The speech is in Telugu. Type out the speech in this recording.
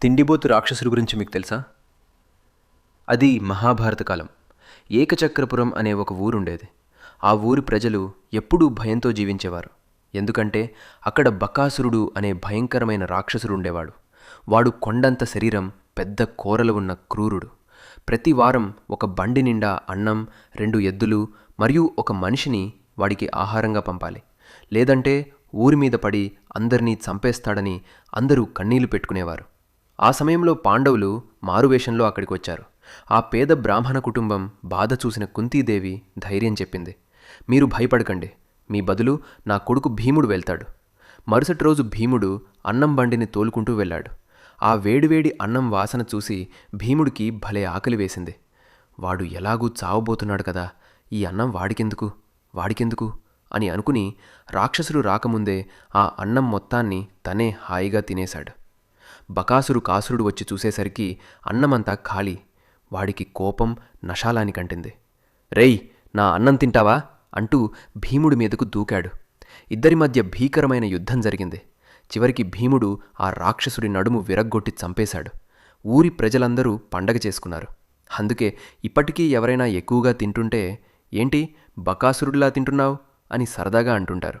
తిండిబోతు రాక్షసుడి గురించి మీకు తెలుసా? అది మహాభారత కాలం. ఏకచక్రపురం అనే ఒక ఊరుండేది. ఆ ఊరి ప్రజలు ఎప్పుడూ భయంతో జీవించేవారు. ఎందుకంటే అక్కడ బకాసురుడు అనే భయంకరమైన రాక్షసుడు ఉండేవాడు. వాడు కొండంత శరీరం, పెద్ద కోరలు ఉన్న క్రూరుడు. ప్రతి వారం ఒక బండి నిండా అన్నం, 2 ఎద్దులు మరియు ఒక మనిషిని వాడికి ఆహారంగా పంపాలి. లేదంటే ఊరి మీద పడి అందరినీ చంపేస్తాడని అందరూ కన్నీళ్లు పెట్టుకునేవారు. ఆ సమయంలో పాండవులు మారువేషంలో అక్కడికి వచ్చారు. ఆ పేద బ్రాహ్మణ కుటుంబం బాధ చూసిన కుంతీదేవి ధైర్యం చెప్పింది, మీరు భయపడకండి, మీ బదులు నా కొడుకు భీముడు వెళ్తాడు. మరుసటి రోజు భీముడు అన్నం బండిని తోలుకుంటూ వెళ్ళాడు. ఆ వేడివేడి అన్నం వాసన చూసి భీముడికి భలే ఆకలి వేసింది. వాడు ఎలాగూ చావబోతున్నాడు కదా, ఈ అన్నం వాడికెందుకు అని అనుకుని రాక్షసుడు రాకముందే ఆ అన్నం మొత్తాన్ని తనే హాయిగా తినేశాడు. బకాసురు కాసురుడు వచ్చి చూసేసరికి అన్నమంతా ఖాళీ. వాడికి కోపం నషాలానికంటింది. రేయ్, నా అన్నం తింటావా అంటూ భీముడి మీదకు దూకాడు. ఇద్దరి మధ్య భీకరమైన యుద్ధం జరిగింది. చివరికి భీముడు ఆ రాక్షసుడి నడుము విరగ్గొట్టి చంపేశాడు. ఊరి ప్రజలందరూ పండగ చేసుకున్నారు. అందుకే ఇప్పటికీ ఎవరైనా ఎక్కువగా తింటుంటే, ఏంటి బకాసురుడిలా తింటున్నావు అని సరదాగా అంటుంటారు.